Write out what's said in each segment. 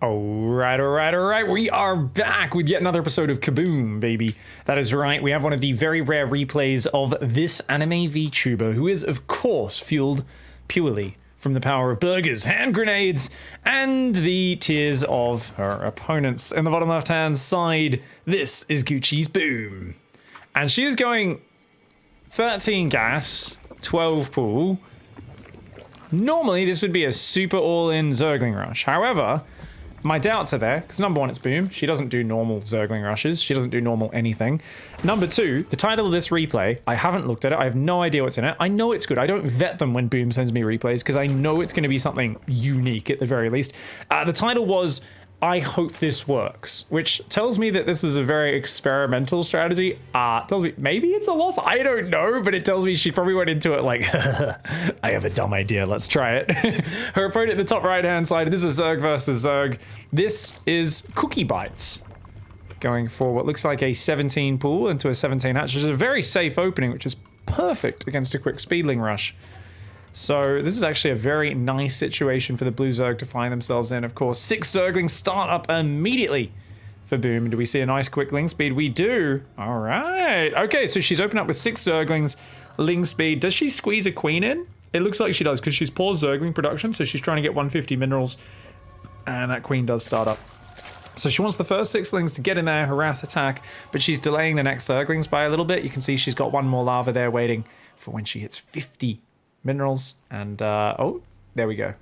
All right. We are back with yet another episode of Kaboom, baby. That is right. We have one of the very rare replays of this anime VTuber, who is, of course, fueled purely from the power of burgers, hand grenades, and the tears of her opponents. In the bottom left-hand side, this is Gucci's Boom. And she is going 13 gas, 12 pool. Normally, this would be a super all-in Zergling rush. However, my doubts are there, because number one, it's Boom. She doesn't do normal Zergling rushes. She doesn't do normal anything. Number two, the title of this replay, I haven't looked at it. I have no idea what's in it. I know it's good. I don't vet them when Boom sends me replays, because I know it's going to be something unique at the very least. The title was, I hope this works, which tells me that this was a very experimental strategy. Tells me maybe it's a loss. I don't know, but it tells me she probably went into it like, I have a dumb idea. Let's try it. Her opponent at the top right-hand side, this is Zerg versus Zerg. This is Cookie Bites going for what looks like a 17 pool into a 17 hatch, which is a very safe opening, which is perfect against a quick speedling rush. So this is actually a very nice situation for the Blue Zerg to find themselves in. Of course, 6 Zerglings start up immediately for Boom. Do we see a nice quick Ling speed? We do. All right. Okay, so she's opened up with 6 Zerglings, Ling speed. Does she squeeze a queen in? It looks like she does because she's paused Zergling production, so she's trying to get 150 minerals, and that queen does start up. So she wants the first 6 Lings to get in there, harass, attack, but she's delaying the next Zerglings by a little bit. You can see she's got one more lava there waiting for when she hits 50 minerals, and oh, there we go.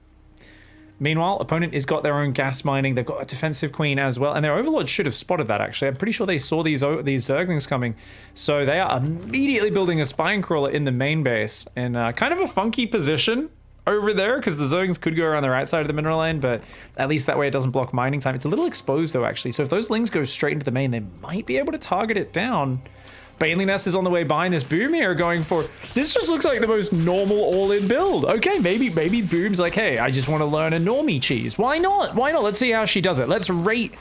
Meanwhile, opponent has got their own gas mining. They've got a defensive queen as well, and their overlord should have spotted that, actually. I'm pretty sure they saw these Zerglings coming, so they are immediately building a spine crawler in the main base in kind of a funky position over there, because the Zerglings could go around the right side of the mineral lane, but at least that way it doesn't block mining time. It's a little exposed, though, actually, so if those Lings go straight into the main, they might be able to target it down. Baneling Nest is on the way behind this. Boom here going for... This just looks like the most normal all-in build. Okay, maybe Boom's like, hey, I just want to learn a normie cheese. Why not? Why not? Let's see how she does it. Let's rate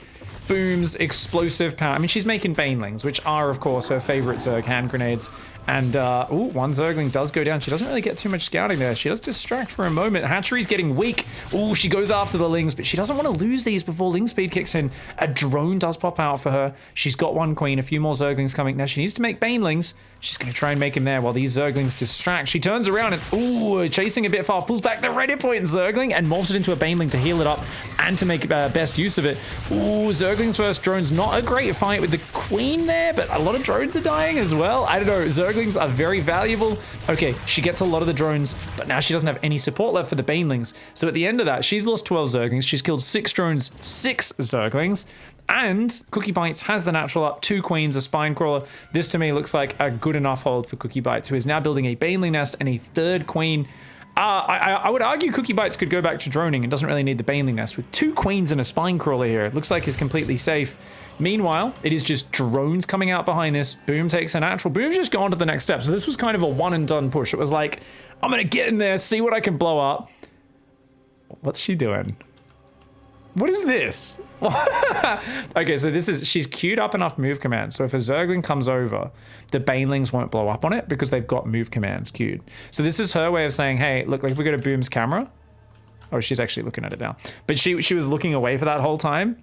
Boom's explosive power. I mean, she's making Banelings, which are, of course, her favorite Zerg hand grenades. And, ooh, one Zergling does go down. She doesn't really get too much scouting there. She does distract for a moment. Hatchery's getting weak. Ooh, she goes after the Lings, but she doesn't want to lose these before Ling speed kicks in. A drone does pop out for her. She's got one queen, a few more Zerglings coming. Now, she needs to make Banelings. She's going to try and make him there while these Zerglings distract. She turns around and, ooh, chasing a bit far, pulls back the red hit point Zergling and morphs it into a Baneling to heal it up and to make best use of it. Ooh, Zerglings versus drones. Not a great fight with the queen there, but a lot of drones are dying as well. I don't know. Zerglings are very valuable. Okay, she gets a lot of the drones, but now she doesn't have any support left for the Banelings. So at the end of that, she's lost 12 Zerglings. She's killed 6 drones, 6 Zerglings. And Cookie Bites has the natural up, 2 queens, a spine crawler. This to me looks like a good enough hold for Cookie Bites, who is now building a Baneling Nest and a 3rd queen. I would argue Cookie Bites could go back to droning and doesn't really need the Baneling Nest. With 2 queens and a spine crawler here, it looks like he's completely safe. Meanwhile, it is just drones coming out behind this. Boom takes a natural. Boom's just gone to the next step. So this was kind of a one and done push. It was like, I'm going to get in there, see what I can blow up. What's she doing? What is this? Okay, so this is, she's queued up enough move commands. So if a Zergling comes over, the Banelings won't blow up on it because they've got move commands queued. So this is her way of saying, hey, look, like if we go to Boom's camera, oh, she's actually looking at it now. But she was looking away for that whole time,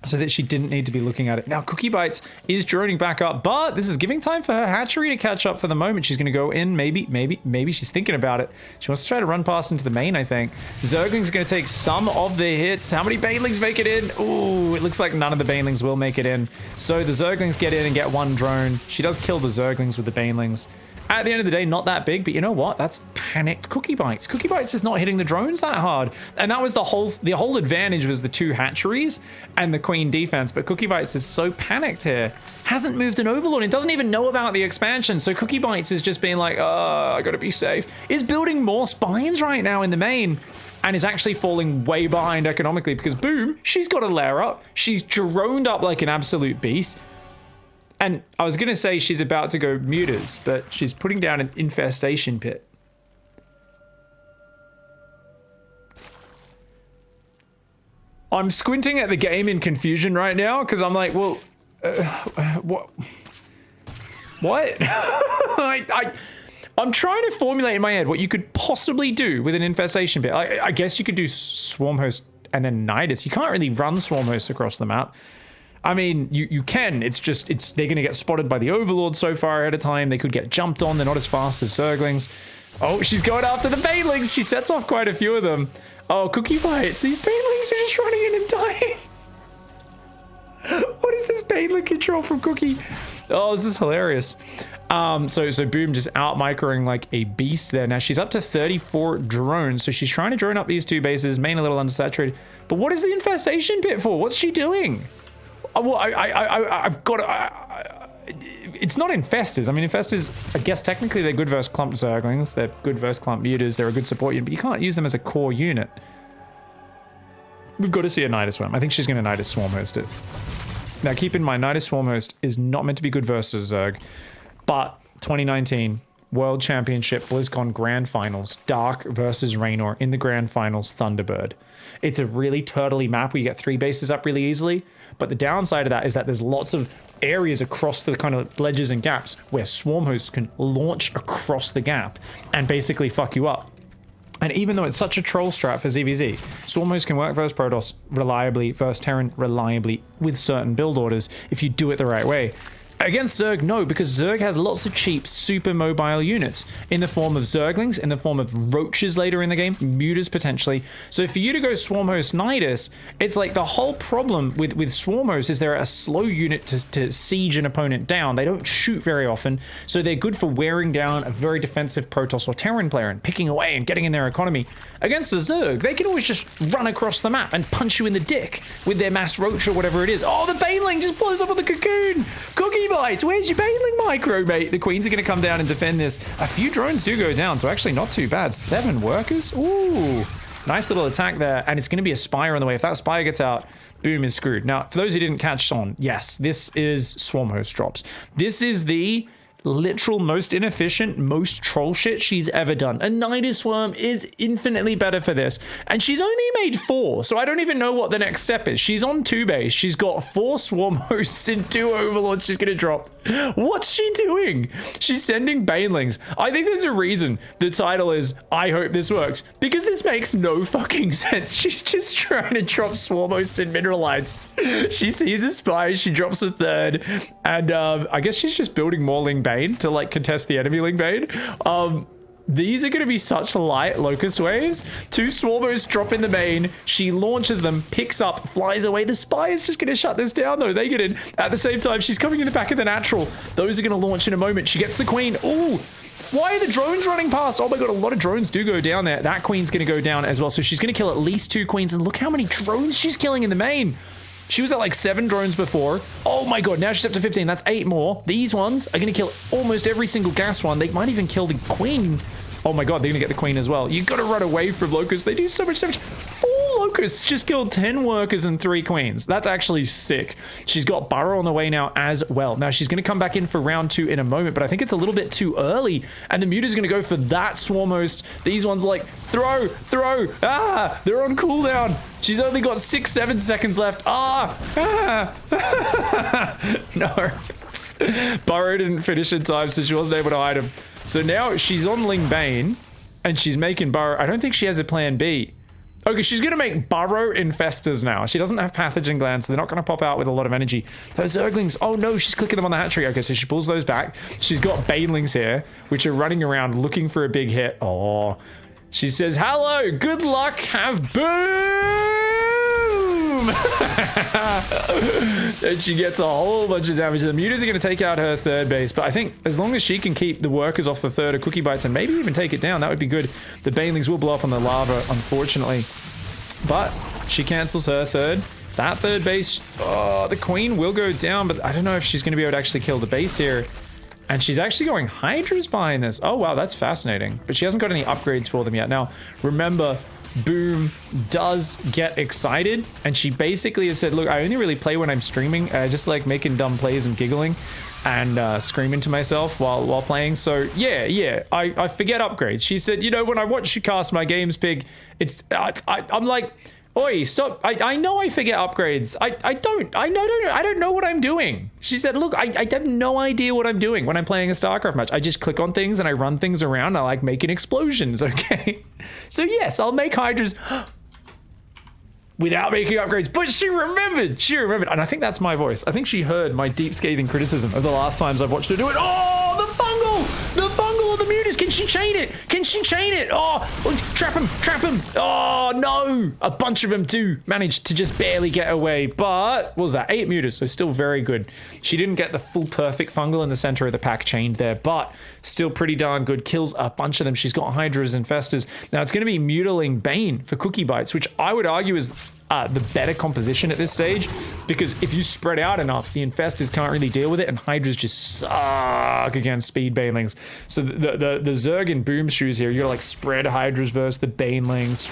so that she didn't need to be looking at it. Now, Cookie Bites is droning back up, but this is giving time for her hatchery to catch up for the moment. She's going to go in, maybe she's thinking about it. She wants to try to run past into the main, I think. Zergling's going to take some of the hits. How many Banelings make it in? Ooh, it looks like none of the Banelings will make it in. So the Zerglings get in and get 1 drone. She does kill the Zerglings with the Banelings. At the end of the day, not that big, but you know what? That's panicked Cookie Bites. Cookie Bites is not hitting the drones that hard. And that was the whole advantage was the 2 hatcheries and the queen defense, but Cookie Bites is so panicked here. Hasn't moved an overlord. It doesn't even know about the expansion. So Cookie Bites is just being like, oh, I gotta be safe. Is building more spines right now in the main and is actually falling way behind economically because Boom, she's got a lair up. She's droned up like an absolute beast. And I was going to say she's about to go muters, but she's putting down an infestation pit. I'm squinting at the game in confusion right now because I'm like, well, what? What? I'm trying to formulate in my head what you could possibly do with an infestation pit. I guess you could do swarm host and then Nidus. You can't really run Swarm Host across the map. I mean, you can. It's just they're going to get spotted by the Overlord so far ahead of time. They could get jumped on. They're not as fast as Zerglings. Oh, she's going after the Banelings. She sets off quite a few of them. Oh, Cookie Bites. These Banelings are just running in and dying. What is this Baneling control from Cookie? Oh, this is hilarious. So Boom just out microing like a beast there. Now she's up to 34 drones, so she's trying to drone up these two bases. Main a little undersaturated. But what is the infestation pit for? What's she doing? Well, I've got it's not infestors. I mean, infestors, I guess technically they're good versus clump Zerglings. They're good versus clump mutas. They're a good support unit, but you can't use them as a core unit. We've got to see a Nidus Swarm. I think she's going to Nidus Swarm Host it. Now, keep in mind, Nidus Swarm Host is not meant to be good versus Zerg, but 2019 World Championship BlizzCon Grand Finals, Dark versus Raynor in the Grand Finals, Thunderbird. It's a really turtley map where you get 3 bases up really easily, but the downside of that is that there's lots of areas across the kind of ledges and gaps where Swarm Hosts can launch across the gap and basically fuck you up. And even though it's such a troll strat for ZVZ, Swarm Host can work versus Protoss reliably, versus Terran reliably with certain build orders if you do it the right way. Against Zerg, no, because Zerg has lots of cheap, super mobile units in the form of Zerglings, in the form of Roaches later in the game, Mutas potentially. So for you to go Swarm Host Nidus, it's like the whole problem with Swarm Host is they're a slow unit to siege an opponent down. They don't shoot very often, so they're good for wearing down a very defensive Protoss or Terran player and picking away and getting in their economy. Against the Zerg, they can always just run across the map and punch you in the dick with their mass Roach or whatever it is. Oh, the Baneling just blows up with the Cocoon! Cookie Bites, where's your Baneling micro, mate? The Queens are going to come down and defend this. A few drones do go down, so actually not too bad. 7 workers. Ooh, nice little attack there. And it's going to be a Spire on the way. If that Spire gets out, Boom is screwed. Now, for those who didn't catch on, yes, this is Swarm Host drops. This is the literal most inefficient, most troll shit she's ever done. A Nidus Swarm is infinitely better for this, and she's only made 4, so I don't even know what the next step is. She's on 2 base, she's got 4 Swarm Hosts and 2 Overlords she's gonna drop. What's she doing? She's sending Banelings. I think there's a reason the title is I Hope This Works, because this makes no fucking sense. She's just trying to drop Swarm Hosts and Mineralites. She sees a Spy, she drops a 3rd, and I guess she's just building more Ling Bane to like contest the enemy Ling Bane. These are going to be such light Locust waves. 2 Swarmers drop in the main. She launches them, picks up, flies away. The Spy is just going to shut this down though. They get in at the same time. She's coming in the back of the natural. Those are going to launch in a moment. She gets the Queen. Ooh. Why are the drones running past? Oh my god, a lot of drones do go down there. That Queen's going to go down as well. So she's going to kill at least 2 Queens. And look how many drones she's killing in the main. She was at like 7 drones before. Oh my god, now she's up to 15. That's 8 more. These ones are going to kill almost every single gas one. They might even kill the Queen. Oh my god, they're going to get the Queen as well. You got to run away from Locusts. They do so much damage. 4 Locusts just killed 10 workers and 3 Queens. That's actually sick. She's got Burrow on the way now as well. Now she's going to come back in for round 2 in a moment, but I think it's a little bit too early. And the Muta's going to go for that Swarm Host. These ones like, throw. Ah, they're on cooldown. She's only got 6-7 seconds left. No. Burrow didn't finish in time, so she wasn't able to hide him. So now she's on Ling Bane, and she's making Burrow. I don't think she has a plan B. Okay, she's going to make Burrow infestors now. She doesn't have pathogen glands, so they're not going to pop out with a lot of energy. Those Zerglings, oh no, she's clicking them on the hatchery. Okay, so she pulls those back. She's got Banelings here, which are running around looking for a big hit. Oh, she says, hello, good luck, have boom! And she gets a whole bunch of damage. The Mutas are going to take out her 3rd base, but I think as long as she can keep the workers off the 3rd of Cookie Bites and maybe even take it down, that would be good. The Banelings will blow up on the lava, unfortunately. But she cancels her 3rd. That 3rd base, oh, the Queen will go down, but I don't know if she's going to be able to actually kill the base here. And she's actually going Hydras behind this. Oh, wow, that's fascinating. But she hasn't got any upgrades for them yet. Now, remember, Boom does get excited. And she basically has said, look, I only really play when I'm streaming. I just like making dumb plays and giggling and screaming to myself while playing. So, yeah, I forget upgrades. She said, you know, when I watch you cast my games, Pig, it's, I'm like... Oi, stop. I know I forget upgrades. I don't know what I'm doing. She said, look, I have no idea what I'm doing when I'm playing a StarCraft match. I just click on things and I run things around. I like making explosions, okay? So yes, I'll make Hydras. without making upgrades. But she remembered. She remembered. And I think that's my voice. I think she heard my deep scathing criticism of the last times I've watched her do it. Oh, the fungal! The fungal of the mutas. Can she chain it? Can she chain it? Oh, trap him. Trap him. Oh, no. A bunch of them do manage to just barely get away. But what was that? 8 mutas. So still very good. She didn't get the full perfect fungal in the center of the pack chained there, but still pretty darn good. Kills a bunch of them. She's got Hydras and Festers. Now it's going to be Mutiling Bane for Cookie Bites, which I would argue is the better composition at this stage, because if you spread out enough, the Infestors can't really deal with it, and Hydras just suck against speed Banelings. So the Zerg and Boom Shoes here, you gotta like spread Hydras versus the Banelings,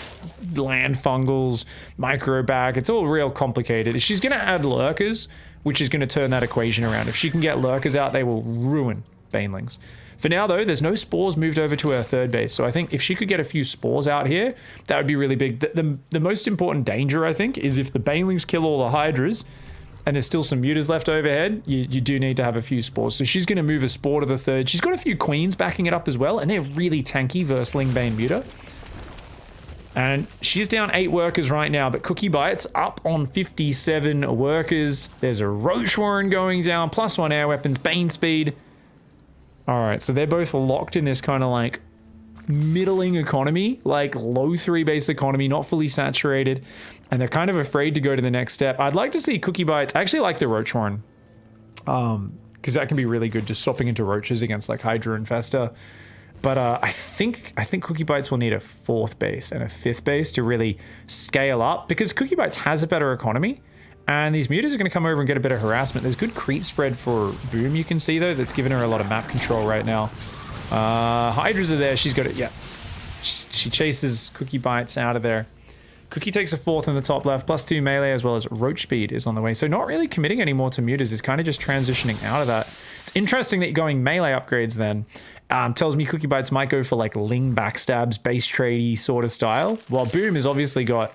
land fungals, micro bag. It's all real complicated. She's gonna add Lurkers, which is gonna turn that equation around. If she can get Lurkers out, they will ruin Banelings. For now, though, there's no spores moved over to her third base, so I think if she could get a few spores out here, that would be really big. The most important danger, I think, is if the Banelings kill all the Hydras, and there's still some mutas left overhead, you do need to have a few spores. So she's going to move a spore to the third. She's got a few queens backing it up as well, and they're really tanky versus Lingbane Muta. And she's down 8 workers right now, but Cookie Bites up on 57 workers. There's a Roach Warren going down, +1 air weapons, Bane speed. All right, so they're both locked in this kind of like middling economy, like low 3 base economy, not fully saturated, and they're kind of afraid to go to the next step. I'd like to see Cookie Bites. I actually like the Roach Horn, because that can be really good, just swapping into roaches against like Hydra and Festa. But I think Cookie Bites will need a 4th base and a 5th base to really scale up, because Cookie Bites has a better economy. And these mutas are going to come over and get a bit of harassment. There's good creep spread for Boom, you can see, though. That's giving her a lot of map control right now. Hydras are there. She's got it. Yeah. She chases Cookie Bites out of there. Cookie takes a 4th in the top left, +2 melee, as well as Roach speed is on the way. So not really committing anymore to mutas. Is kind of just transitioning out of that. It's interesting that you're going melee upgrades then. Tells me Cookie Bites might go for like Ling backstabs, base tradey sort of style. While Boom has obviously got...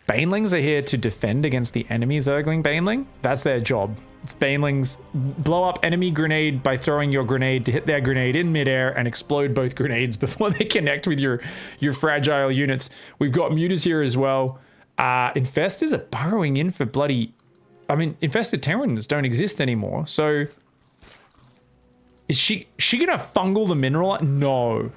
Banelings are here to defend against the enemy Zergling Baneling. That's their job. It's Banelings blow up enemy grenade by throwing your grenade to hit their grenade in midair and explode both grenades before they connect with your fragile units. We've got mutas here as well. Infestors are burrowing in for bloody... I mean, infested Terrans don't exist anymore, so... Is she gonna fungal the mineral? No.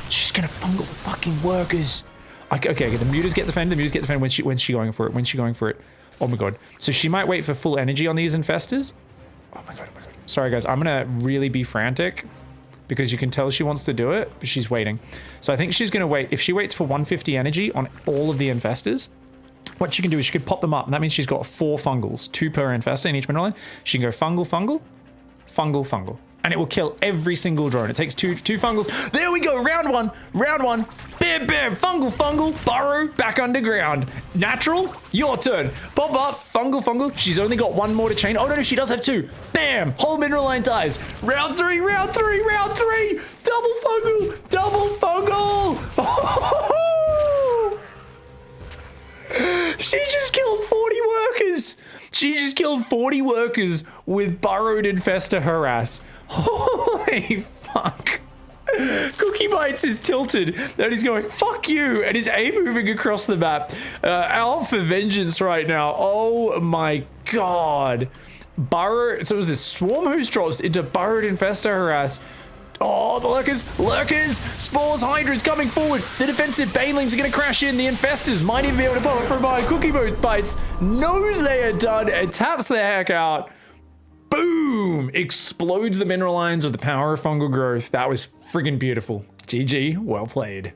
She's gonna fungal the fucking workers. Okay, the mutas get defended. The mutas get defended. When's she going for it? When's she going for it? Oh my god. So she might wait for full energy on these Infestors. Oh my god, oh my god. Sorry guys, I'm gonna really be frantic because you can tell she wants to do it, but she's waiting. So I think she's gonna wait. If she waits for 150 energy on all of the Infestors, what she can do is she could pop them up, and that means she's got 4 fungals, 2 per Infestor in each mineral line. She can go fungal, fungal, fungal, fungal. And it will kill every single drone. It takes two fungals. There we go, round one. Bam, bam, fungal, burrow, back underground. Natural, your turn. Pop up, fungal. She's only got 1 more to chain. Oh no, she does have 2. Bam, whole mineral line dies. Round three. Double fungal. She just killed 40 workers. She just killed 40 workers with burrowed Infestor harass. Holy fuck. Cookie Bites is tilted and he's going, fuck you, and his A moving across the map. Out for vengeance right now. Oh my god. So it was this Swarm Host drops into burrowed Infestor harass. Oh, the lurkers, spores, Hydras coming forward. The defensive Banelings are going to crash in. The Infestors might even be able to pop it from behind. Cookie Bites knows they are done and taps the heck out. Boom! Explodes the mineral lines with the power of fungal growth. That was friggin' beautiful. GG, well played.